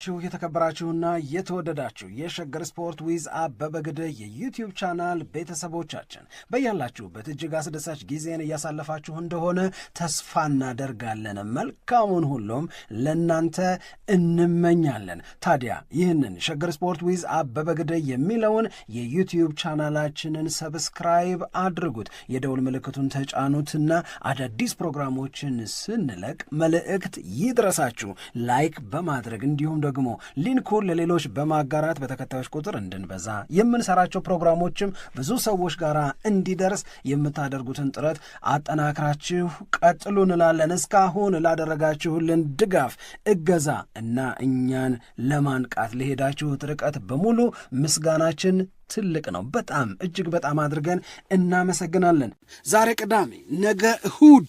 ናችሁ የተከበራችሁና የተወደዳችሁ የሸገር ስፖርት ዊዝ አበበ ግደይ የዩቲዩብ ቻናል ቤተሰቦቻችን በያላችሁበት እጅግ አስደሳች ጊዜን እያሳለፋችሁ እንደሆነ ተስፋ እናደርጋለን። መልካሙን ሁሉም ለእናንተ እንመኛለን። ታዲያ ይህንን ሸገር ስፖርት ዊዝ አበበ ግደይ የሚለውን የዩቲዩብ ቻናላችንን ሰብስክራይብ አድርጉት፣ የደውል ምልክቱን ተጫኑትና አዳዲስ ፕሮግራሞችን ስንለቅ መልእክት ይድረሳችሁ። ላይክ በማድረግ እንዲሁም ደግሞ ሊንኩን ለሌሎች በማጋራት በተከታዮች ቁጥር እንድንበዛ የምንሰራቸው ፕሮግራሞችም ብዙ ሰዎች ጋር እንዲደርስ የምታደርጉትን ጥረት አጠናክራችሁ ቀጥሉ እንላለን። እስካሁን ላደረጋችሁልን ድጋፍ፣ እገዛ እና እኛን ለማንቃት ለሄዳችሁት ርቀት በሙሉ ምስጋናችን ትልቅ ነው። በጣም እጅግ በጣም አድርገን እናመሰግናለን። ዛሬ ቅዳሜ፣ ነገ እሁድ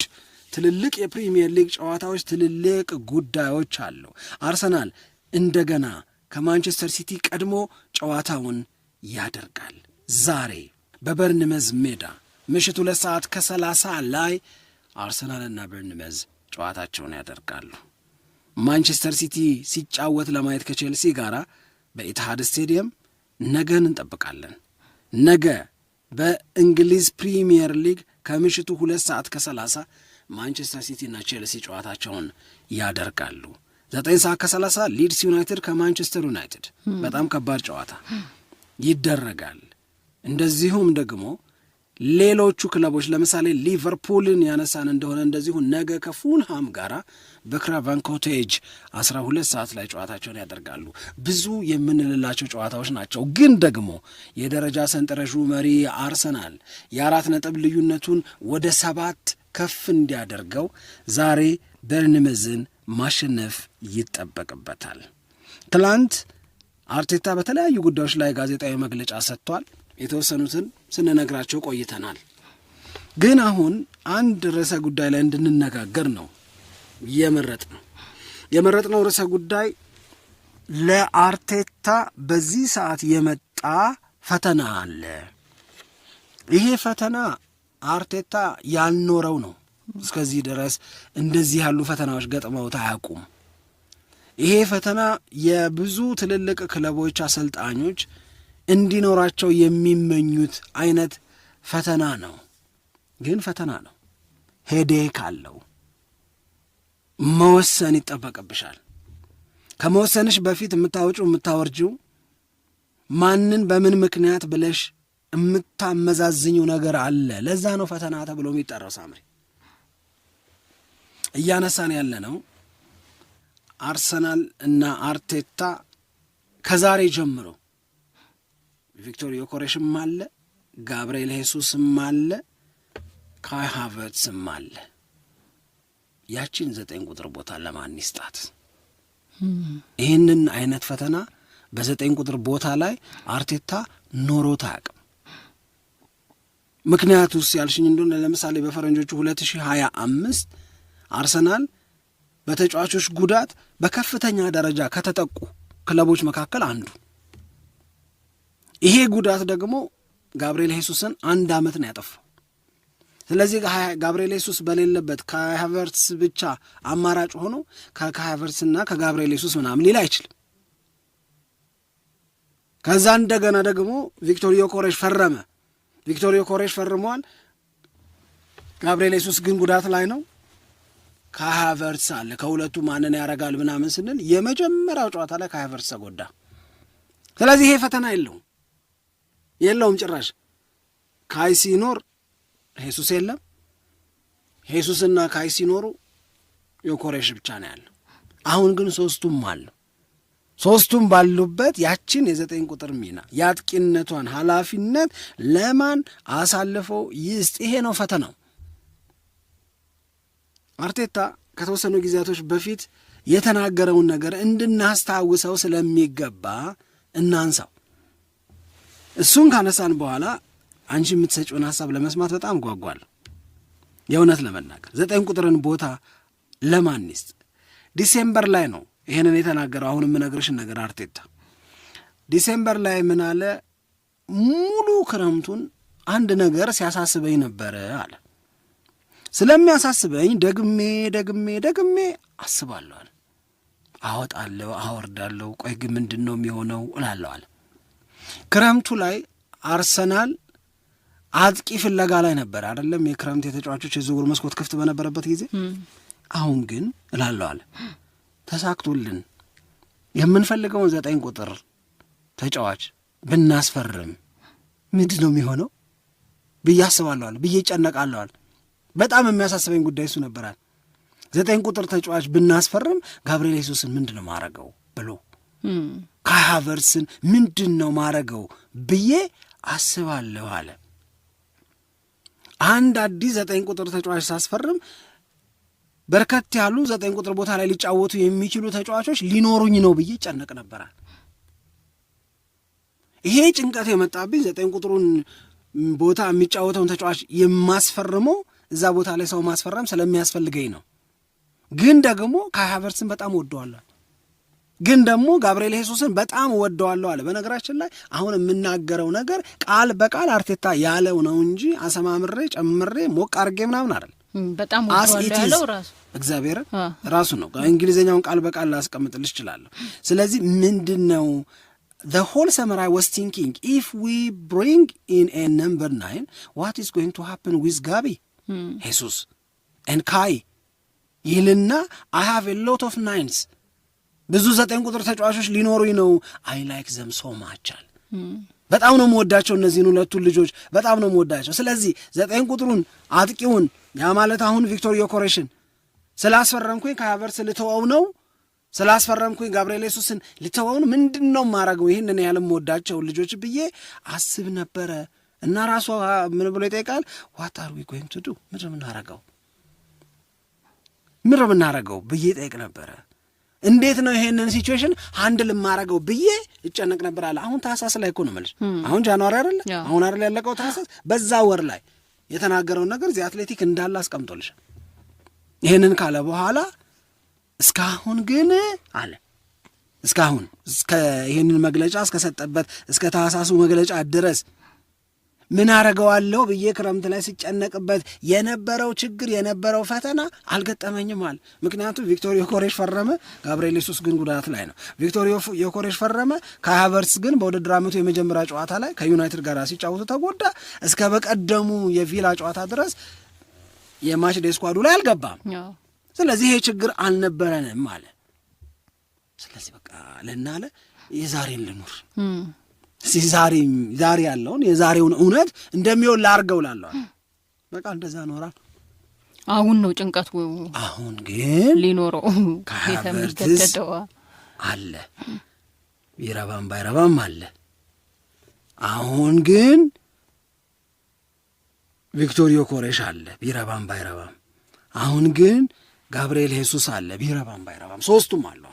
ትልልቅ የፕሪሚየር ሊግ ጨዋታዎች፣ ትልልቅ ጉዳዮች አሉ። አርሰናል እንደገና ከማንቸስተር ሲቲ ቀድሞ ጨዋታውን ያደርጋል። ዛሬ በበርንመዝ ሜዳ ምሽት 2:30 ላይ አርሰናልና በርንመዝ ጨዋታቸውን ያደርጋሉ። ማንቸስተር ሲቲ ሲጫወት ለማየት ከቼልሲ ጋር በኢትሃድ ስቴዲየም ነገን እንጠብቃለን። ነገ በእንግሊዝ ፕሪሚየር ሊግ ከምሽቱ 2:30 ማንቸስተር ሲቲ እና ቼልሲ ጨዋታቸውን ያደርጋሉ። 9:30 ሊድስ ዩናይትድ ከማንቸስተር ዩናይትድ በጣም ከባድ ጨዋታ ይደረጋል። እንደዚሁም ደግሞ ሌሎቹ ክለቦች ለምሳሌ ሊቨርፑልን ያነሳን እንደሆነ እንደዚሁ ነገ ከፉልሃም ጋር በክራቫን ኮቴጅ 12 ሰዓት ላይ ጨዋታቸውን ያደርጋሉ። ብዙ የምንልላቸው ጨዋታዎች ናቸው። ግን ደግሞ የደረጃ ሰንጠረዡ መሪ አርሰናል የ4 ነጥብ ልዩነቱን ወደ 7 ከፍ እንዲያደርገው ዛሬ በርንመዝን ማሸነፍ ይጠበቅበታል። ትላንት አርቴታ በተለያዩ ጉዳዮች ላይ ጋዜጣዊ መግለጫ ሰጥቷል። የተወሰኑትን ስንነግራቸው ቆይተናል። ግን አሁን አንድ ርዕሰ ጉዳይ ላይ እንድንነጋገር ነው የመረጥነው ርዕሰ ጉዳይ ለአርቴታ በዚህ ሰዓት የመጣ ፈተና አለ። ይሄ ፈተና አርቴታ ያልኖረው ነው። እስከዚህ ድረስ እንደዚህ ያሉ ፈተናዎች ገጥመውት አያውቁም። ይሄ ፈተና የብዙ ትልልቅ ክለቦች አሰልጣኞች እንዲኖራቸው የሚመኙት አይነት ፈተና ነው። ግን ፈተና ነው፣ ሄዴክ አለው። መወሰን ይጠበቅብሻል። ከመወሰንሽ በፊት የምታወርጂው ማንን በምን ምክንያት ብለሽ የምታመዛዝኙ ነገር አለ። ለዛ ነው ፈተና ተብሎ የሚጠራው። ሳምሪ እያነሳን ያለ ነው አርሰናል እና አርቴታ ከዛሬ ጀምሮ ቪክቶር ዮኬሬሽም አለ፣ ጋብርኤል ሄሱስም አለ፣ ካይ ሃቨርትስም አለ። ያቺን 9 ቁጥር ቦታ ለማን ይስጣት? ይህንን አይነት ፈተና በ9 ቁጥር ቦታ ላይ አርቴታ ኖሮት አያውቅም። ምክንያቱስ ያልሽኝ እንደሆነ ለምሳሌ በፈረንጆቹ 2025 አርሰናል በተጫዋቾች ጉዳት በከፍተኛ ደረጃ ከተጠቁ ክለቦች መካከል አንዱ። ይሄ ጉዳት ደግሞ ጋብርኤል ሄሱስን 1 ዓመት ነው ያጠፋው። ስለዚህ ጋብርኤል ሄሱስ በሌለበት ካይ ሃቨርትስ ብቻ አማራጭ ሆኖ ካይ ሃቨርትስና ከጋብርኤል ሄሱስ ምናምን ሊል አይችልም። ከዛ እንደገና ደግሞ ቪክቶር ዮኬሬሽ ፈረመ። ቪክቶር ዮኬሬሽ ፈርሟል። ጋብርኤል ሄሱስ ግን ጉዳት ላይ ነው። ካይ ሃቨርትስ አለ። ከሁለቱ ማንን ያረጋል ምናምን ስንል የመጀመሪያው ጨዋታ ላይ ካይ ሃቨርትስ ተጎዳ። ስለዚህ ይሄ ፈተና የለውም ጭራሽ። ካይ ሲኖር ሄሱስ የለም፣ ሄሱስና ካይ ሲኖሩ ዮኬሬሽ ብቻ ነው ያለው። አሁን ግን ሶስቱም አሉ። ሶስቱም ባሉበት ያችን የ9 ቁጥር ሚና የአጥቂነቷን ኃላፊነት ለማን አሳልፎ ይስጥ? ይሄ ነው ፈተናው። አርቴታ ከተወሰኑ ጊዜያቶች በፊት የተናገረውን ነገር እንድናስታውሰው ስለሚገባ እናንሳው። እሱን ካነሳን በኋላ አንቺ የምትሰጪውን ሐሳብ ለመስማት በጣም ጓጓለሁ። የእውነት ለመናገር 9 ቁጥርን ቦታ ለማን ይስጥ? ዲሴምበር ላይ ነው ይሄንን የተናገረው። አሁን የምነግርሽን ነገር አርቴታ ዲሴምበር ላይ ምን አለ? ሙሉ ክረምቱን አንድ ነገር ሲያሳስበኝ ነበረ አለ። ስለሚያሳስበኝ ደግሜ አስባለሁ። አወጣለሁ አወርዳለሁ፣ ቆይ ግን ምንድን ነው የሚሆነው እላለሁ አለ። ክረምቱ ላይ አርሰናል አጥቂ ፍለጋ ላይ ነበር አይደለም? የክረምት የተጫዋቾች የዝውውር መስኮት ክፍት በነበረበት ጊዜ። አሁን ግን እላለሁ አለ ተሳክቶልን የምንፈልገውን 9 ቁጥር ተጫዋች ብናስፈርም ምንድን ነው የሚሆነው ብዬ አስባለሁ ብዬ ጨነቃለሁ። በጣም የሚያሳስበኝ ጉዳይ እሱ ነበራል። 9 ቁጥር ተጫዋች ብናስፈርም ጋብርኤል ሄሱስን ምንድን ነው ማረገው ብሎ ካይ ሃቨርትስን ምንድን ነው ማረገው ብዬ አስባለሁ አለ። አንድ አዲስ 9 ቁጥር ተጫዋች ሳስፈርም በርከት ያሉ 9 ቁጥር ቦታ ላይ ሊጫወቱ የሚችሉ ተጫዋቾች ሊኖሩኝ ነው ብዬ ጨነቅ ነበራል። ይሄ ጭንቀት የመጣብኝ 9 ቁጥሩን ቦታ የሚጫወተውን ተጫዋች የማስፈርመው እዛ ቦታ ላይ ሰው ማስፈረም ስለሚያስፈልገኝ ነው። ግን ደግሞ ካይ ሃቨርትስን በጣም ወደዋለሁ፣ ግን ደግሞ ጋብርኤል ሄሱስን በጣም ወደዋለሁ አለ። በነገራችን ላይ አሁን የምናገረው ነገር ቃል በቃል አርቴታ ያለው ነው እንጂ አሰማምሬ ጨምሬ ሞቅ አድርጌ ምናምን አይደል። በጣም ወደዋለሁ ያለው ራሱ እግዚአብሔር ራሱ ነው። እንግሊዝኛውን ቃል በቃል ላስቀምጥልሽ እችላለሁ። ስለዚህ ምንድነው the whole summer I was thinking if we bring in a number 9 what is going to happen with Gabi Jesus and Kai ይልና I have a lot of 9s ብዙ 9 ቁጥር ተጫዋቾች ሊኖሩኝ ነው። I like them so much በጣም ነው የምወዳቸው እነዚህን ሁለቱን ልጆች በጣም ነው የምወዳቸው። ስለዚህ 9 ቁጥሩን አጥቂውን ያ ማለት አሁን ቪክቶር ዮኬሬሽን ስላስፈረምኩኝ ካይ ሃቨርትስ ልተወው ነው፣ ስላስፈረምኩኝ ጋብርኤል ሄሱስን ልተወው ነው፣ ምንድነው ማረገው ይሄንን ያህል የምወዳቸው ልጆች ብዬ አስብ ነበረ። እና ራሱ ምን ብሎ ይጠይቃል? what are we going to do ምንድነው የምናረገው ብዬ ጠይቅ ነበረ። እንዴት ነው ይሄንን ሲቹዌሽን ሃንድል ማረገው ብዬ እጨነቅ ነበር አለ። አሁን ታህሳስ ላይ እኮ ነው ማለት አሁን ጃንዋሪ አይደለ? አሁን አይደል ያለቀው ታህሳስ። በዛ ወር ላይ የተናገረውን ነገር ዚ አትሌቲክ እንዳለ አስቀምጦልሽ ይሄንን ካለ በኋላ እስካሁን ግን አለ እስካሁን እስከ ይሄንን መግለጫ እስከሰጠበት እስከ ታህሳሱ መግለጫ ድረስ ምን አረጋዋለሁ ብዬ ክረምት ላይ ሲጨነቅበት የነበረው ችግር የነበረው ፈተና አልገጠመኝም አለ። ምክንያቱም ቪክቶር ዮኬሬሽ ፈረመ፣ ጋብርኤል ሄሱስ ግን ጉዳት ላይ ነው። ቪክቶር ዮኬሬሽ ፈረመ፣ ካይ ሃቨርትስ ግን በውድድር ዓመቱ የመጀመሪያ ጨዋታ ላይ ከዩናይትድ ጋር ሲጫወቱ ተጎዳ። እስከ በቀደሙ የቪላ ጨዋታ ድረስ የማች ዴይ ስኳዱ ላይ አልገባም። ስለዚህ ይሄ ችግር አልነበረንም አለ። ስለዚህ በቃ ለናለ የዛሬን ልኑር ዛሬ ያለውን የዛሬውን እውነት እንደሚሆን ላርገው ላለዋል። በቃ እንደዛ ኖራ። አሁን ነው ጭንቀቱ። አሁን ግን ሊኖረው ከሚገደደው አለ ቢረባም ባይረባም አለ። አሁን ግን ቪክቶር ዮኬሬሽ አለ ቢረባም ባይረባም። አሁን ግን ጋብርኤል ሄሱስ አለ ቢረባም ባይረባም፣ ሶስቱም አሉ።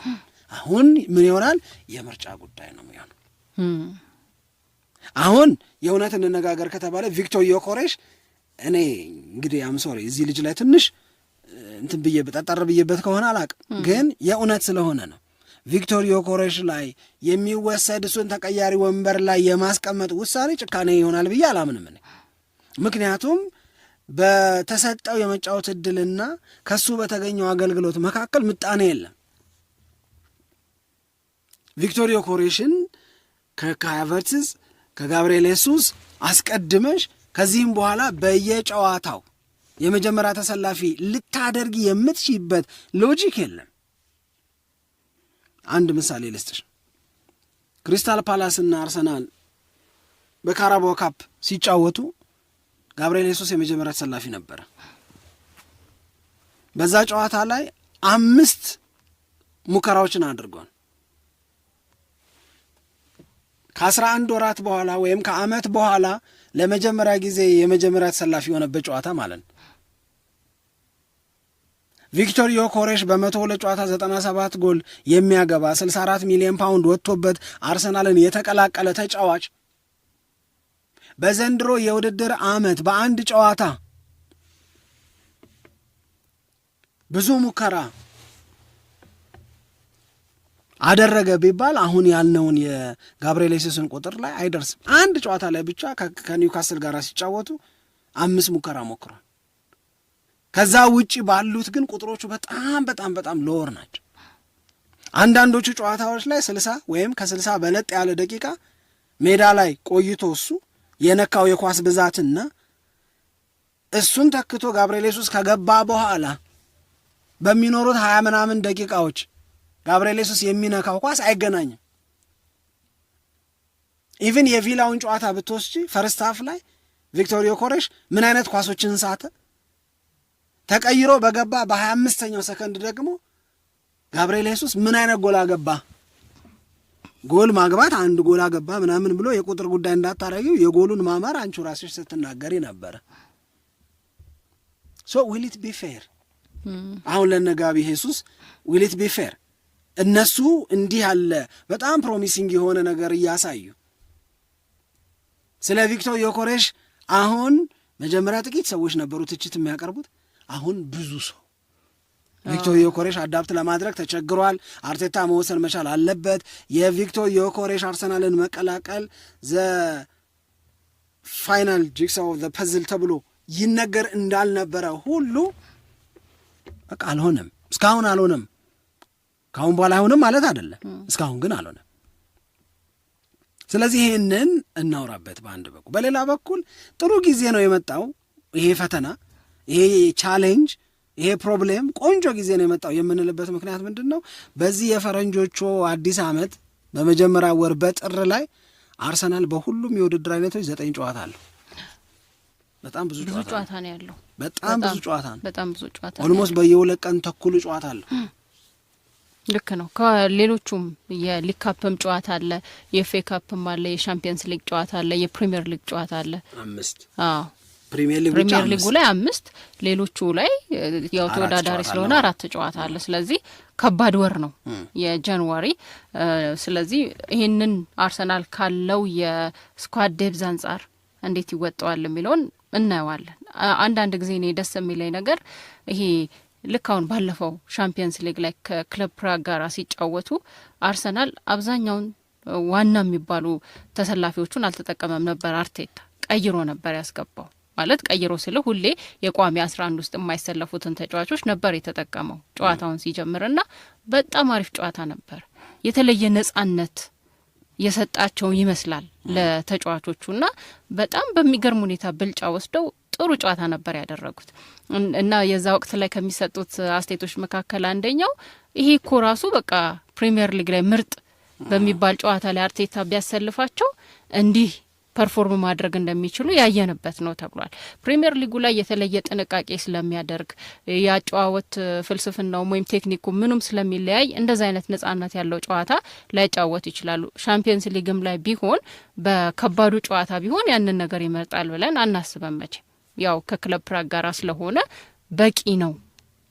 አሁን ምን ይሆናል? የምርጫ ጉዳይ ነው የሚሆነው። አሁን የእውነት እንነጋገር ከተባለ ቪክቶር ዮኬሬሽ እኔ እንግዲህ ሶሪ እዚህ ልጅ ላይ ትንሽ እንትን ብዬ ጠጠር ብዬበት ከሆነ አላቅም፣ ግን የእውነት ስለሆነ ነው። ቪክቶር ዮኬሬሽ ላይ የሚወሰድ እሱን ተቀያሪ ወንበር ላይ የማስቀመጥ ውሳኔ ጭካኔ ይሆናል ብዬ አላምንም እኔ። ምክንያቱም በተሰጠው የመጫወት እድልና ከሱ በተገኘው አገልግሎት መካከል ምጣኔ የለም። ቪክቶር ዮኬሬሽን ከካይ ሃቨርትስ ከጋብርኤል ሄሱስ አስቀድመሽ ከዚህም በኋላ በየጨዋታው የመጀመሪያ ተሰላፊ ልታደርጊ የምትሽበት ሎጂክ የለም። አንድ ምሳሌ ልስጥሽ። ክሪስታል ፓላስና አርሰናል በካራባኦ ካፕ ሲጫወቱ ጋብርኤል ሄሱስ የመጀመሪያ ተሰላፊ ነበረ። በዛ ጨዋታ ላይ 5 ሙከራዎችን አድርጓል። ከ11 ወራት በኋላ ወይም ከዓመት በኋላ ለመጀመሪያ ጊዜ የመጀመሪያ ተሰላፊ የሆነበት ጨዋታ ማለት ነው። ቪክቶር ዮኬሬሽ በ102 ጨዋታ 97 ጎል የሚያገባ 64 ሚሊዮን ፓውንድ ወጥቶበት አርሰናልን የተቀላቀለ ተጫዋች በዘንድሮ የውድድር ዓመት በአንድ ጨዋታ ብዙ ሙከራ አደረገ ቢባል አሁን ያልነውን የጋብርኤል ሄሱስን ቁጥር ላይ አይደርስም። አንድ ጨዋታ ላይ ብቻ ከኒውካስል ጋር ሲጫወቱ 5 ሙከራ ሞክሯል። ከዛ ውጪ ባሉት ግን ቁጥሮቹ በጣም በጣም በጣም ሎወር ናቸው። አንዳንዶቹ ጨዋታዎች ላይ 60 ወይም ከ60 በለጥ ያለ ደቂቃ ሜዳ ላይ ቆይቶ እሱ የነካው የኳስ ብዛትና እሱን ተክቶ ጋብርኤል ሱስ ከገባ በኋላ በሚኖሩት 20 ምናምን ደቂቃዎች ጋብርኤል ሱስ የሚነካው ኳስ አይገናኝም። ኢቭን የቪላውን ጨዋታ ብትወስጂ ፈርስት ሃፍ ላይ ቪክቶር ዮኬሬሽ ምን አይነት ኳሶችን ሳተ። ተቀይሮ በገባ በ25ኛው ሰከንድ ደግሞ ጋብርኤል ሱስ ምን አይነት ጎል አገባ። ጎል ማግባት አንድ ጎል አገባ ምናምን ብሎ የቁጥር ጉዳይ እንዳታረጊው የጎሉን ማማር አንቺ ራስሽ ስትናገሪ ነበረ። ሶ ዊል ኢት ቢ ፌር አሁን ለነጋቢ ሄሱስ ዊል ኢት ቢ ፌር እነሱ እንዲህ ያለ በጣም ፕሮሚሲንግ የሆነ ነገር እያሳዩ ስለ ቪክቶር ዮኬሬሽ አሁን መጀመሪያ ጥቂት ሰዎች ነበሩ ትችት የሚያቀርቡት። አሁን ብዙ ሰው ቪክቶር ዮኬሬሽ አዳፕት ለማድረግ ተቸግሯል፣ አርቴታ መወሰን መቻል አለበት፣ የቪክቶር ዮኬሬሽ አርሰናልን መቀላቀል ዘ ፋይናል ጂግሳ ኦፍ ዘ ፐዝል ተብሎ ይነገር እንዳልነበረ ሁሉ በቃ አልሆነም፣ እስካሁን አልሆነም። ካሁን በኋላ አይሆንም ማለት አይደለም፣ እስካሁን ግን አልሆነም። ስለዚህ ይህንን እናውራበት በአንድ በኩል። በሌላ በኩል ጥሩ ጊዜ ነው የመጣው ይሄ ፈተና፣ ይሄ ቻሌንጅ፣ ይሄ ፕሮብሌም ቆንጆ ጊዜ ነው የመጣው የምንልበት ምክንያት ምንድን ነው? በዚህ የፈረንጆቹ አዲስ ዓመት በመጀመሪያ ወር በጥር ላይ አርሰናል በሁሉም የውድድር አይነቶች 9 ጨዋታ አለው። በጣም ብዙ ጨዋታ ነው ያለው። በጣም ብዙ ጨዋታ ነው። በጣም ብዙ ጨዋታ ኦልሞስት በየሁለት ቀን ተኩል ጨዋታ አለው። ልክ ነው። ከሌሎቹም የሊግ ካፕም ጨዋታ አለ፣ የኤፍኤ ካፕም አለ፣ የሻምፒየንስ ሊግ ጨዋታ አለ፣ የፕሪሚየር ሊግ ጨዋታ አለ 5። አዎ ፕሪሚየር ሊጉ ላይ 5፣ ሌሎቹ ላይ ያው ተወዳዳሪ ስለሆነ 4 ጨዋታ አለ። ስለዚህ ከባድ ወር ነው የጃንዋሪ። ስለዚህ ይህንን አርሰናል ካለው የስኳድ ዴፕዝ አንጻር እንዴት ይወጣዋል የሚለውን እናየዋለን። አንዳንድ ጊዜ እኔ ደስ የሚለኝ ነገር ይሄ ልክ አሁን ባለፈው ሻምፒየንስ ሊግ ላይ ከክለብ ፕራግ ጋር ሲጫወቱ አርሰናል አብዛኛውን ዋና የሚባሉ ተሰላፊዎቹን አልተጠቀመም ነበር። አርቴታ ቀይሮ ነበር ያስገባው። ማለት ቀይሮ ስለ ሁሌ የቋሚ 11 ውስጥ የማይሰለፉትን ተጫዋቾች ነበር የተጠቀመው ጨዋታውን ሲጀምርና በጣም አሪፍ ጨዋታ ነበር። የተለየ ነጻነት የሰጣቸው ይመስላል ለተጫዋቾቹና በጣም በሚገርም ሁኔታ ብልጫ ወስደው ጥሩ ጨዋታ ነበር ያደረጉት። እና የዛ ወቅት ላይ ከሚሰጡት አስቴቶች መካከል አንደኛው ይሄ እኮ ራሱ በቃ ፕሪሚየር ሊግ ላይ ምርጥ በሚባል ጨዋታ ላይ አርቴታ ቢያሰልፋቸው እንዲህ ፐርፎርም ማድረግ እንደሚችሉ ያየንበት ነው ተብሏል። ፕሪሚየር ሊጉ ላይ የተለየ ጥንቃቄ ስለሚያደርግ ያጨዋወት ፍልስፍናው ወይም ቴክኒኩ ምኑም ስለሚለያይ እንደዛ አይነት ነጻነት ያለው ጨዋታ ላይጫወት ይችላሉ። ሻምፒየንስ ሊግም ላይ ቢሆን በከባዱ ጨዋታ ቢሆን ያንን ነገር ይመርጣል ብለን አናስበም። መቼ ያው ከክለብ ፕራግ ጋር ስለሆነ በቂ ነው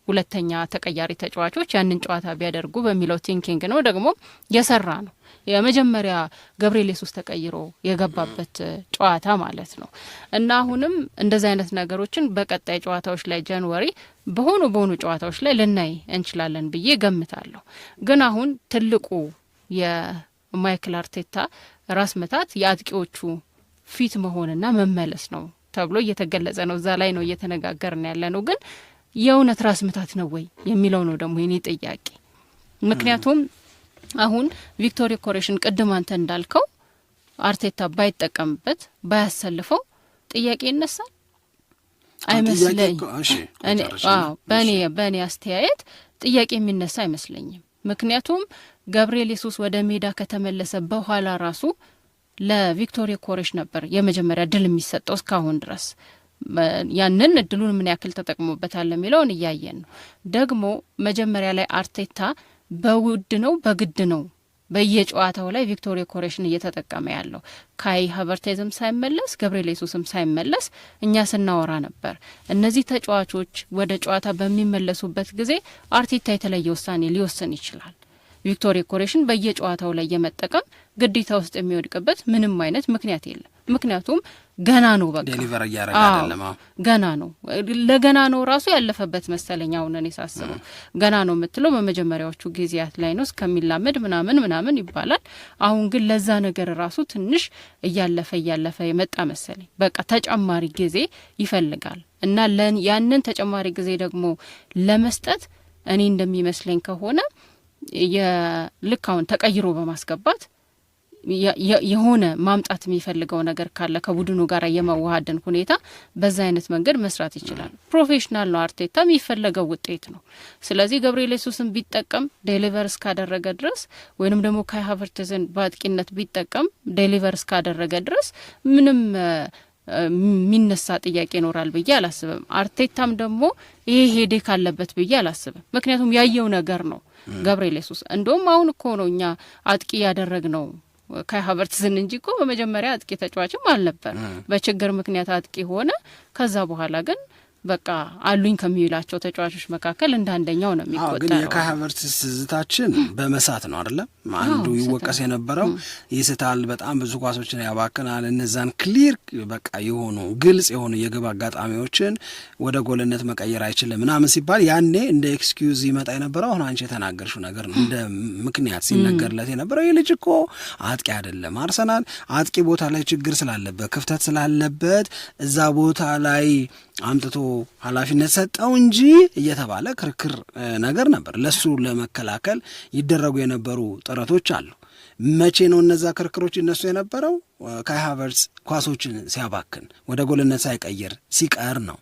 ሁለተኛ ተቀያሪ ተጫዋቾች ያንን ጨዋታ ቢያደርጉ በሚለው ቲንኪንግ ነው። ደግሞ የሰራ ነው የመጀመሪያ ጋብርኤል ሱስ ተቀይሮ የገባበት ጨዋታ ማለት ነው። እና አሁንም እንደዚህ አይነት ነገሮችን በቀጣይ ጨዋታዎች ላይ ጃንዋሪ በሆኑ ጨዋታዎች ላይ ልናይ እንችላለን ብዬ ገምታለሁ። ግን አሁን ትልቁ የማይክል አርቴታ ራስ መታት የአጥቂዎቹ ፊት መሆንና መመለስ ነው ተብሎ እየተገለጸ ነው። እዛ ላይ ነው እየተነጋገርን ያለ ነው። ግን የእውነት ራስ ምታት ነው ወይ የሚለው ነው ደግሞ የኔ ጥያቄ። ምክንያቱም አሁን ቪክቶር ዮኬሬሽን ቅድም አንተ እንዳልከው አርቴታ ባይጠቀምበት ባያሰልፈው ጥያቄ ይነሳል አይመስለኝ። በእኔ አስተያየት ጥያቄ የሚነሳ አይመስለኝም። ምክንያቱም ጋብርኤል ሱስ ወደ ሜዳ ከተመለሰ በኋላ ራሱ ለቪክቶር ዮኬሬሽ ነበር የመጀመሪያ ድል የሚሰጠው እስካሁን ድረስ። ያንን እድሉን ምን ያክል ተጠቅሞበታል የሚለውን እያየን ነው። ደግሞ መጀመሪያ ላይ አርቴታ በውድ ነው በግድ ነው በየጨዋታው ላይ ቪክቶር ዮኬሬሽን እየተጠቀመ ያለው። ካይ ሃቨርቴዝም ሳይመለስ ጋብርኤል ሱስም ሳይመለስ እኛ ስናወራ ነበር። እነዚህ ተጫዋቾች ወደ ጨዋታ በሚመለሱበት ጊዜ አርቴታ የተለየ ውሳኔ ሊወስን ይችላል። ቪክቶር ዮኬሬሽን በየጨዋታው ላይ የመጠቀም ግዴታ ውስጥ የሚወድቅበት ምንም አይነት ምክንያት የለም። ምክንያቱም ገና ነው፣ በቃ ዴሊቨር እያደረገ አይደለም። ገና ነው፣ ለገና ነው ራሱ ያለፈበት መሰለኝ። አሁን እኔ ሳስበው ገና ነው የምትለው በመጀመሪያዎቹ ጊዜያት ላይ ነው እስከሚላመድ ምናምን ይባላል። አሁን ግን ለዛ ነገር ራሱ ትንሽ እያለፈ የመጣ መሰለኝ። በቃ ተጨማሪ ጊዜ ይፈልጋል እና ያንን ተጨማሪ ጊዜ ደግሞ ለመስጠት እኔ እንደሚመስለኝ ከሆነ ልክ አሁን ተቀይሮ በማስገባት የሆነ ማምጣት የሚፈልገው ነገር ካለ ከቡድኑ ጋር የመዋሃድን ሁኔታ በዛ አይነት መንገድ መስራት ይችላል። ፕሮፌሽናል ነው አርቴታ፣ የሚፈለገው ውጤት ነው። ስለዚህ ገብርኤል ሱስን ቢጠቀም ዴሊቨር እስካደረገ ድረስ ወይንም ደግሞ ካይ ሃቨርትዝን በአጥቂነት ቢጠቀም ዴሊቨር እስካደረገ ድረስ ምንም የሚነሳ ጥያቄ ይኖራል ብዬ አላስብም። አርቴታም ደግሞ ይሄ ሄዴ ካለበት ብዬ አላስብም። ምክንያቱም ያየው ነገር ነው ገብርኤል ሱስ። እንደውም አሁን እኮ ነው እኛ አጥቂ ያደረግ ነው ካይ ሃቨርትዝን እንጂ እኮ በመጀመሪያ አጥቂ ተጫዋችም አልነበር። በችግር ምክንያት አጥቂ ሆነ። ከዛ በኋላ ግን በቃ አሉኝ ከሚላቸው ተጫዋቾች መካከል እንደ አንደኛው ነው የሚቆጠረው። ግን የካይ ሃቨርትዝ ትዝታችን በመሳት ነው አይደለም። አንዱ ይወቀስ የነበረው ይስታል፣ በጣም ብዙ ኳሶችን ያባክናል። እነዛን ክሊር በቃ የሆኑ ግልጽ የሆኑ የግብ አጋጣሚዎችን ወደ ጎልነት መቀየር አይችልም ምናምን ሲባል ያኔ እንደ ኤክስኪዩዝ ይመጣ የነበረው አሁን አንቺ የተናገርሽው ነገር ነው። እንደ ምክንያት ሲነገርለት የነበረው ይህ ልጅ እኮ አጥቂ አይደለም፣ አርሰናል አጥቂ ቦታ ላይ ችግር ስላለበት ክፍተት ስላለበት እዛ ቦታ ላይ አምጥቶ ኃላፊነት ሰጠው እንጂ እየተባለ ክርክር ነገር ነበር። ለሱ ለመከላከል ይደረጉ የነበሩ ጥረቶች አሉ። መቼ ነው እነዛ ክርክሮች ይነሱ የነበረው? ካይ ሃቨርትዝ ኳሶችን ሲያባክን ወደ ጎልነት ሳይቀይር ሲቀር ነው።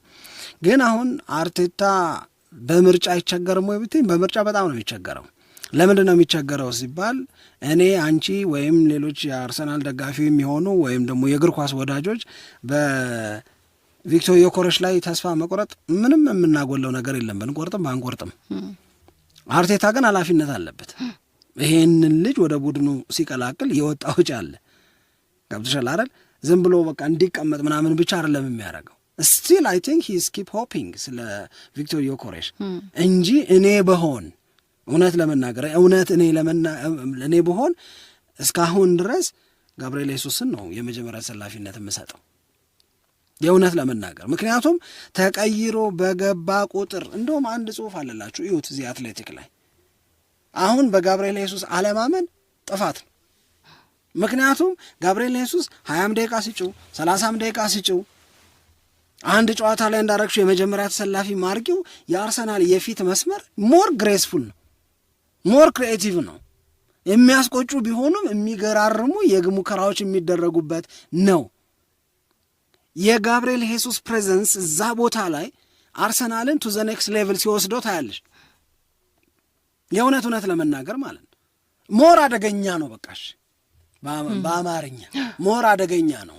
ግን አሁን አርቴታ በምርጫ አይቸገርም ወይ ብትይ፣ በምርጫ በጣም ነው የሚቸገረው። ለምንድን ነው የሚቸገረው ሲባል እኔ አንቺ ወይም ሌሎች የአርሰናል ደጋፊ የሚሆኑ ወይም ደግሞ የእግር ኳስ ወዳጆች ቪክቶር ዮኬሬሽ ላይ ተስፋ መቁረጥ ምንም የምናጎለው ነገር የለም። ብንቆርጥም ባንቆርጥም አርቴታ ግን ኃላፊነት አለበት። ይሄንን ልጅ ወደ ቡድኑ ሲቀላቅል የወጣ ውጭ አለ። ገብቶሻል አይደል? ዝም ብሎ በቃ እንዲቀመጥ ምናምን ብቻ አይደለም የሚያደርገው። ስቲል አይ ቲንክ ሂ ኢዝ ኪፕ ሆፒንግ ስለ ቪክቶር ዮኬሬሽ እንጂ እኔ በሆን እውነት ለመናገር እኔ በሆን እስካሁን ድረስ ጋብርኤል ሱስን ነው የመጀመሪያ ተሰላፊነት የምሰጠው የእውነት ለመናገር። ምክንያቱም ተቀይሮ በገባ ቁጥር እንደውም አንድ ጽሑፍ አለላችሁ እዩት እዚህ አትሌቲክ ላይ አሁን በጋብርኤል ሱስ አለማመን ጥፋት ነው። ምክንያቱም ጋብርኤል ሱስ 20 ደቂቃ ሲጭው 30 ደቂቃ ሲጭው አንድ ጨዋታ ላይ እንዳረግሽው የመጀመሪያ ተሰላፊ ማርጊው የአርሰናል የፊት መስመር ሞር ግሬስፉል ነው፣ ሞር ክሪኤቲቭ ነው። የሚያስቆጩ ቢሆኑም የሚገራርሙ የግብ ሙከራዎች የሚደረጉበት ነው። የጋብርኤል ሱስ ፕሬዘንስ እዛ ቦታ ላይ አርሰናልን ቱ ዘ ኔክስት ሌቭል ሲወስደው ታያለሽ። የእውነት ለመናገር ማለት ነው ሞር አደገኛ ነው። በቃሽ በአማርኛ ሞር አደገኛ ነው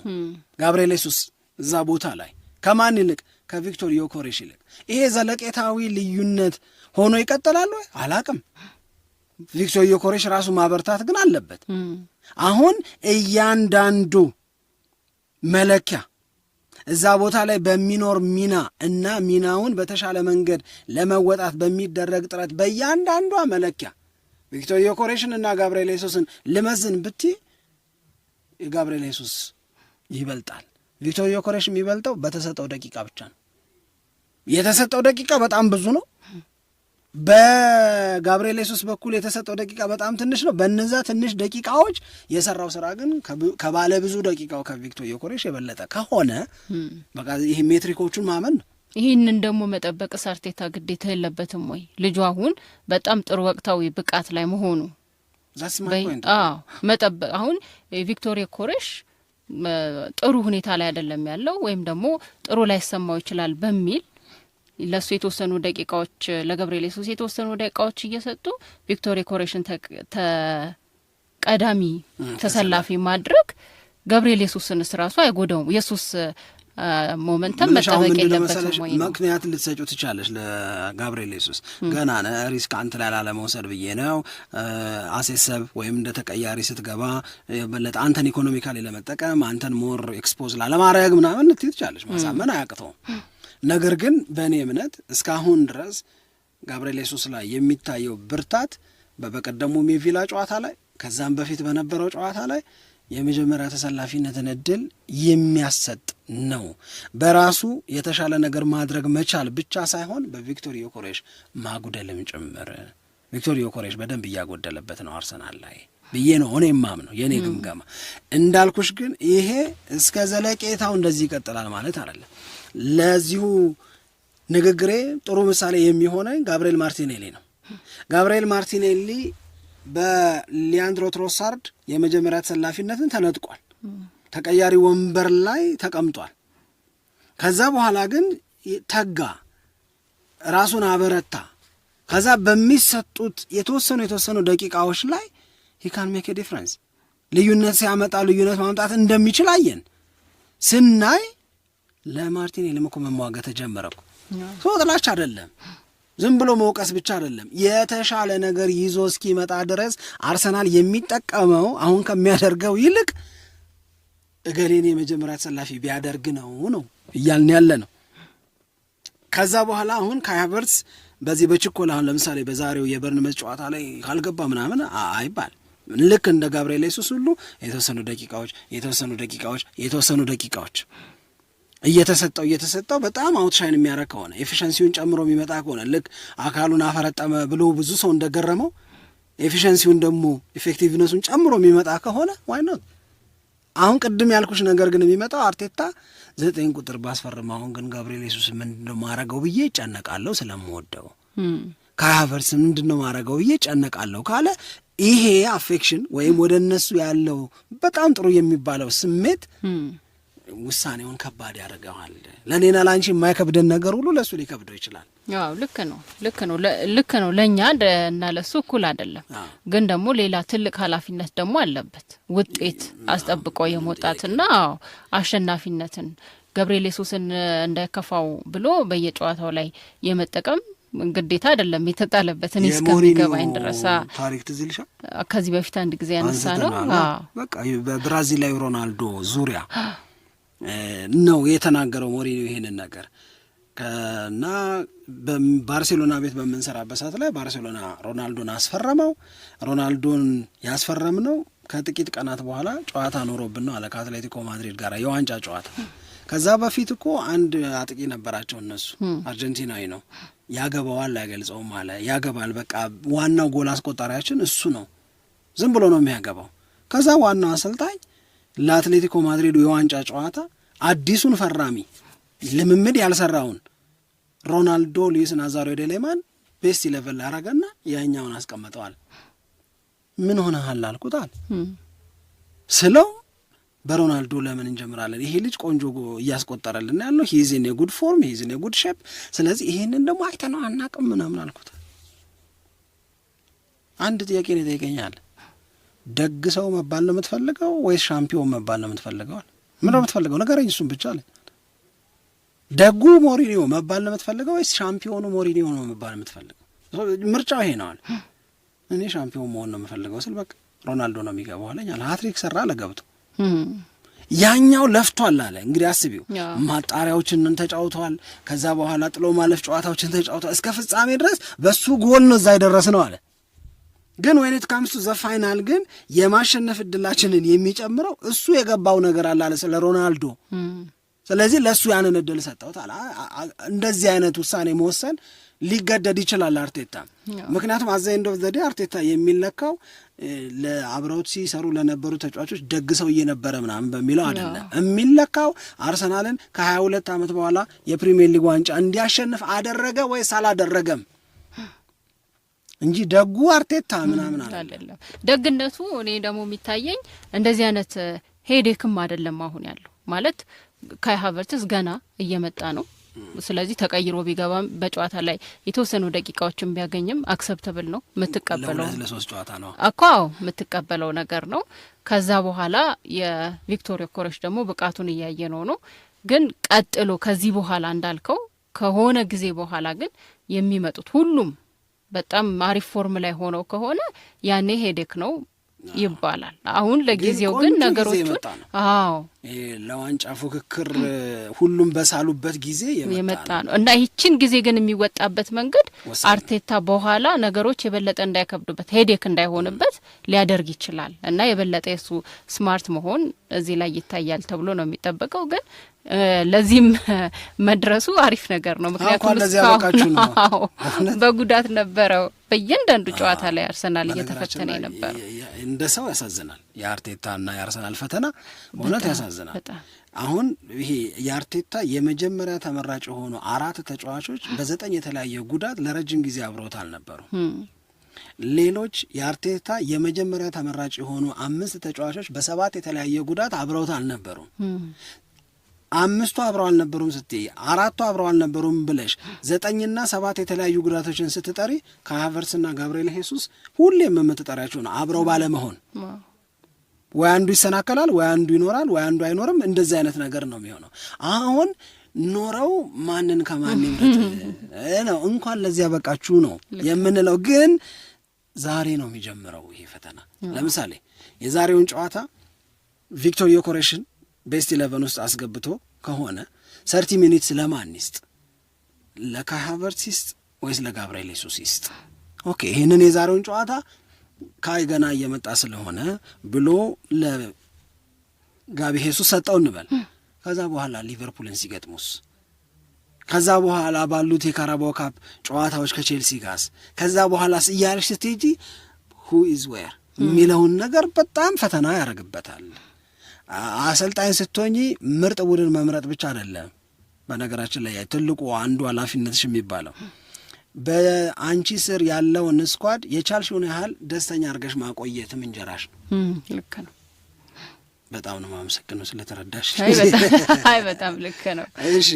ጋብርኤል ሱስ እዛ ቦታ ላይ ከማን ይልቅ? ከቪክቶር ዮኬሬሽ ይልቅ። ይሄ ዘለቄታዊ ልዩነት ሆኖ ይቀጥላል ወይ አላቅም። ቪክቶር ዮኬሬሽ ራሱ ማበርታት ግን አለበት። አሁን እያንዳንዱ መለኪያ እዛ ቦታ ላይ በሚኖር ሚና እና ሚናውን በተሻለ መንገድ ለመወጣት በሚደረግ ጥረት በእያንዳንዷ መለኪያ ቪክቶር ዮኬሬሽን እና ጋብርኤል ሱስን ልመዝን ብትይ የጋብርኤል ሱስ ይበልጣል። ቪክቶር ዮኬሬሽ የሚበልጠው በተሰጠው ደቂቃ ብቻ ነው። የተሰጠው ደቂቃ በጣም ብዙ ነው። በጋብርኤል ሱስ በኩል የተሰጠው ደቂቃ በጣም ትንሽ ነው። በእነዛ ትንሽ ደቂቃዎች የሰራው ስራ ግን ከባለ ብዙ ደቂቃው ከቪክቶር ዮኬሬሽ የበለጠ ከሆነ በቃ ይሄ ሜትሪኮቹን ማመን ነው። ይህንን ደግሞ መጠበቅስ አርቴታ ግዴታ የለበትም ወይ? ልጁ አሁን በጣም ጥሩ ወቅታዊ ብቃት ላይ መሆኑ መጠበቅ አሁን ቪክቶር ዮኬሬሽ ጥሩ ሁኔታ ላይ አይደለም ያለው ወይም ደግሞ ጥሩ ላይ ሰማው ይችላል በሚል ለሱ የተወሰኑ ደቂቃዎች ለጋብርኤል ሱስ የተወሰኑ ደቂቃዎች እየሰጡ ቪክቶር ዮኬሬሽን ቀዳሚ ተሰላፊ ማድረግ ጋብርኤል ሱስን ራሱ አይጎዳውም። የሱስ ሞመንተም መጠበቅ የለበትም ወይ? ምክንያት ልትሰጪው ትቻለሽ ለጋብርኤል ሱስ ገና ሪስክ አንተ ላይ ላለመውሰድ ብዬ ነው አሴሰብ ወይም እንደ ተቀያሪ ስትገባ በለጠ አንተን ኢኮኖሚካሊ ለመጠቀም አንተን ሞር ኤክስፖዝ ላለማድረግ ምናምን ልትይ ትቻለሽ። ማሳመን አያቅተውም። ነገር ግን በእኔ እምነት እስካሁን ድረስ ጋብርኤል ሱስ ላይ የሚታየው ብርታት በቀደሙ የቪላ ጨዋታ ላይ ከዛም በፊት በነበረው ጨዋታ ላይ የመጀመሪያ ተሰላፊነትን እድል የሚያሰጥ ነው። በራሱ የተሻለ ነገር ማድረግ መቻል ብቻ ሳይሆን በቪክቶር ዮኬሬሽ ማጉደልም ጭምር። ቪክቶር ዮኬሬሽ በደንብ እያጎደለበት ነው አርሰናል ላይ ብዬ ነው እኔ የማምነው፣ የእኔ ግምገማ። እንዳልኩሽ ግን ይሄ እስከ ዘለቄታው እንደዚህ ይቀጥላል ማለት አይደለም። ለዚሁ ንግግሬ ጥሩ ምሳሌ የሚሆነኝ ጋብርኤል ማርቲኔሊ ነው። ጋብርኤል ማርቲኔሊ በሊያንድሮ ትሮሳርድ የመጀመሪያ ተሰላፊነትን ተነጥቋል። ተቀያሪ ወንበር ላይ ተቀምጧል። ከዛ በኋላ ግን ተጋ፣ ራሱን አበረታ። ከዛ በሚሰጡት የተወሰኑ ደቂቃዎች ላይ he can make a difference ልዩነት ሲያመጣ ልዩነት ማምጣት እንደሚችል አየን። ስናይ ለማርቲኔሊም እኮ መሟገት ተጀመረኩ። ጥላቻ አይደለም፣ ዝም ብሎ መውቀስ ብቻ አይደለም። የተሻለ ነገር ይዞ እስኪመጣ ድረስ አርሰናል የሚጠቀመው አሁን ከሚያደርገው ይልቅ እገሌን የመጀመሪያ ተሰላፊ ቢያደርግ ነው እያልን ያለ ነው። ከዛ በኋላ አሁን ካይ ሃቨርትዝ በዚህ በችኮላ አሁን ለምሳሌ በዛሬው የበርንመዝ ጨዋታ ላይ ካልገባ ምናምን አይባል። ልክ እንደ ጋብርኤል ሱስ ሁሉ የተወሰኑ ደቂቃዎች እየተሰጠው በጣም አውትሻይን የሚያደርግ ከሆነ ኤፊሸንሲውን ጨምሮ የሚመጣ ከሆነ ልክ አካሉን አፈረጠመ ብሎ ብዙ ሰው እንደገረመው ኤፊሸንሲውን ደግሞ ኢፌክቲቭነሱን ጨምሮ የሚመጣ ከሆነ ዋይ ኖት። አሁን ቅድም ያልኩሽ ነገር ግን የሚመጣው አርቴታ 9 ቁጥር ባስፈርም አሁን ግን ጋብርኤል ሱስ ምንድነው ማረገው ብዬ ጨነቃለሁ ስለምወደው ካይ ሃቨርትዝ ምንድነው ማረገው ብዬ ጨነቃለሁ ካለ ይሄ አፌክሽን ወይም ወደ እነሱ ያለው በጣም ጥሩ የሚባለው ስሜት ውሳኔውን ከባድ ያደርገዋል። ለኔና ላንቺ የማይከብደን ነገር ሁሉ ለሱ ሊከብደው ይችላል። አዎ ልክ ነው። ለኛ እና ለሱ እኩል አይደለም። ግን ደግሞ ሌላ ትልቅ ኃላፊነት ደግሞ አለበት። ውጤት አስጠብቆ የመውጣትና አሸናፊነትን ጋብርኤል ሱስን እንዳይከፋው ብሎ በየጨዋታው ላይ የመጠቀም ግዴታ አይደለም የተጣለበት። እኔ እስከሚገባኝ ድረስ ታሪክ ትዝ ይልሻል። ከዚህ በፊት አንድ ጊዜ ያነሳ ነው። በቃ በብራዚላዊ ሮናልዶ ዙሪያ ነው የተናገረው ሞሪኒዮ ይሄንን ነገር እና በባርሴሎና ቤት በምንሰራበት ሰዓት ላይ ባርሴሎና ሮናልዶን አስፈረመው። ሮናልዶን ያስፈረምነው ከጥቂት ቀናት በኋላ ጨዋታ ኖሮብን ነው አለ ከአትሌቲኮ ማድሪድ ጋር የዋንጫ ጨዋታ። ከዛ በፊት እኮ አንድ አጥቂ ነበራቸው እነሱ፣ አርጀንቲናዊ ነው። ያገባዋል አይገልጸውም አለ። ያገባል፣ በቃ ዋናው ጎል አስቆጣሪያችን እሱ ነው፣ ዝም ብሎ ነው የሚያገባው። ከዛ ዋናው አሰልጣኝ ለአትሌቲኮ ማድሪዱ የዋንጫ ጨዋታ አዲሱን ፈራሚ ልምምድ ያልሰራውን ሮናልዶ ሉዊስ ናዛሪዮ ዴ ሌማን ቤስት 11 አረገና ያኛውን አስቀምጠዋል። ምን ሆነሃል አልኩታል ስለው በሮናልዶ ለምን እንጀምራለን? ይሄ ልጅ ቆንጆ እያስቆጠረልን ያለው ሂዝን የጉድ ፎርም ሂዝን የጉድ ሼፕ፣ ስለዚህ ይሄንን ደግሞ አይተነው አናውቅም ምናምን አልኩት። አንድ ጥያቄ ነው ይጠይቀኛል። ደግ ሰው መባል ነው የምትፈልገው ወይስ ሻምፒዮን መባል ነው የምትፈልገው? ምን ነው የምትፈልገው? ንገረኝ እሱን ብቻ አለኝ። ደጉ ሞሪኒዮ መባል ነው የምትፈልገው ወይስ ሻምፒዮኑ ሞሪኒዮ ነው መባል የምትፈልገው? ምርጫው ይሄ ነው አለ። እኔ ሻምፒዮን መሆን ነው የምፈልገው ስል በቃ ሮናልዶ ነው የሚገባው አለኝ። ሃትሪክ ሰራ ለገብቶ ያኛው ለፍቷል አለ። እንግዲህ አስቢው፣ ማጣሪያዎችን ተጫውተዋል። ከዛ በኋላ ጥሎ ማለፍ ጨዋታዎችን ተጫውተዋል። እስከ ፍጻሜ ድረስ በሱ ጎል ነው እዛ የደረስ ነው አለ። ግን when it comes to the final ግን የማሸነፍ እድላችንን የሚጨምረው እሱ የገባው ነገር አለ ስለ ሮናልዶ። ስለዚህ ለሱ ያንን እድል ሰጠውት አለ። እንደዚህ አይነት ውሳኔ መወሰን ሊገደድ ይችላል አርቴታ። ምክንያቱም አዘ ኤንድ ኦፍ ዘ ዴይ አርቴታ የሚለካው ለአብረውት ሲሰሩ ለነበሩ ተጫዋቾች ደግ ሰው እየነበረ ምናምን በሚለው አይደለም የሚለካው። አርሰናልን ከ22 ዓመት በኋላ የፕሪሚየር ሊግ ዋንጫ እንዲያሸንፍ አደረገ ወይስ አላደረገም እንጂ ደጉ አርቴታ ምናምን አይደለም። ደግነቱ እኔ ደግሞ የሚታየኝ እንደዚህ አይነት ሄዴክም አይደለም አሁን ያለው ማለት ካይ ሃቨርትዝ ገና እየመጣ ነው። ስለዚህ ተቀይሮ ቢገባም በጨዋታ ላይ የተወሰኑ ደቂቃዎችን ቢያገኝም አክሰፕተብል ነው፣ የምትቀበለው ለሶስት ጨዋታ ነው እኮ የምትቀበለው ነገር ነው። ከዛ በኋላ የቪክቶር ዮኬሬሽ ደግሞ ብቃቱን እያየ ነው። ግን ቀጥሎ ከዚህ በኋላ እንዳልከው ከሆነ ጊዜ በኋላ ግን የሚመጡት ሁሉም በጣም አሪፍ ፎርም ላይ ሆነው ከሆነ ያኔ ሄዴክ ነው ይባላል። አሁን ለጊዜው ግን ነገሮቹን ለዋንጫ ፉክክር ሁሉም በሳሉበት ጊዜ የመጣ ነው እና ይህችን ጊዜ ግን የሚወጣበት መንገድ አርቴታ በኋላ ነገሮች የበለጠ እንዳይከብዱበት ሄዴክ እንዳይሆንበት ሊያደርግ ይችላል እና የበለጠ የሱ ስማርት መሆን እዚህ ላይ ይታያል ተብሎ ነው የሚጠበቀው። ግን ለዚህም መድረሱ አሪፍ ነገር ነው። ምክንያቱም በጉዳት ነበረው በእያንዳንዱ ጨዋታ ላይ አርሰናል እየተፈተነ ነበር። እንደ ሰው ያሳዝናል። የአርቴታና የአርሰናል ፈተና እውነት ያሳዝናል። አሁን ይሄ የአርቴታ የመጀመሪያ ተመራጭ የሆኑ 4 ተጫዋቾች በ9 የተለያየ ጉዳት ለረጅም ጊዜ አብረውት አልነበሩ። ሌሎች የአርቴታ የመጀመሪያ ተመራጭ የሆኑ 5 ተጫዋቾች በ7 የተለያየ ጉዳት አብረውት አልነበሩም። 5ቱ አብረው አልነበሩም ስትይ 4ቱ አብረው አልነበሩም ብለሽ 9ና 7 የተለያዩ ጉዳቶችን ስትጠሪ ከሃቨርትስና ጋብርኤል ሄሱስ ሁሌም የምትጠሪያቸው ነው አብረው ባለመሆን። ወይ አንዱ ይሰናከላል፣ ወይ አንዱ ይኖራል፣ ወይ አንዱ አይኖርም። እንደዚህ አይነት ነገር ነው የሚሆነው። አሁን ኖረው ማንን ከማን ይምረጥ ነው እንኳን ለዚያ በቃችሁ ነው የምንለው። ግን ዛሬ ነው የሚጀምረው ይሄ ፈተና። ለምሳሌ የዛሬውን ጨዋታ ቪክቶር ዮኬሬሽን ቤስት 11 ውስጥ አስገብቶ ከሆነ 30 ሚኒትስ ለማን ይስጥ? ለካይ ሃቨርትስ ይስጥ ወይስ ለጋብርኤል ሄሱስ ይስጥ? ኦኬ ይህንን የዛሬውን ጨዋታ ካይ ገና እየመጣ ስለሆነ ብሎ ለጋቢ ሄሱስ ሰጠው እንበል። ከዛ በኋላ ሊቨርፑልን ሲገጥሙስ፣ ከዛ በኋላ ባሉት የካራባኦ ካፕ ጨዋታዎች ከቼልሲ ጋርስ፣ ከዛ በኋላ እያለች ስትሄጂ who is where የሚለውን ነገር በጣም ፈተና ያደርግበታል። አሰልጣኝ ስትሆኚ ምርጥ ቡድን መምረጥ ብቻ አይደለም። በነገራችን ላይ ትልቁ አንዱ ኃላፊነትሽ የሚባለው በአንቺ ስር ያለውን ስኳድ የቻልሽውን ያህል ደስተኛ አድርገሽ ማቆየትም እንጀራሽ ነው። ልክ ነው። በጣም ነው የማመሰግነው ስለተረዳሽ። አይ በጣም ልክ ነው። እሺ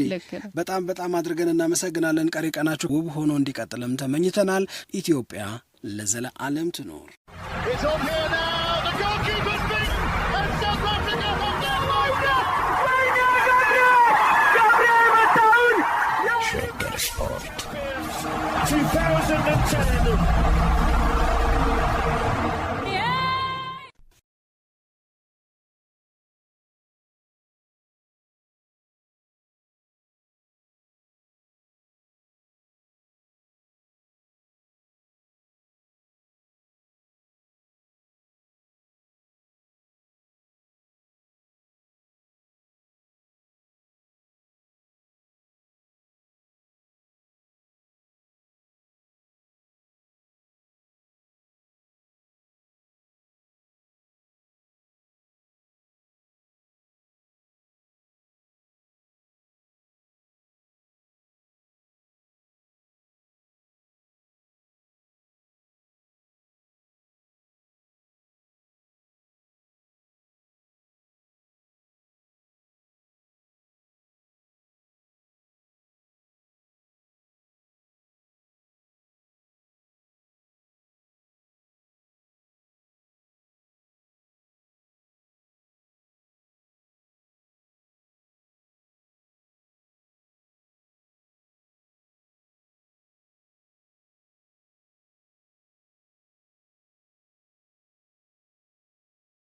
በጣም አድርገን እናመሰግናለን። ቀሪ ቀናችሁ ውብ ሆኖ እንዲቀጥልም ተመኝተናል። ኢትዮጵያ ለዘለዓለም ትኖር።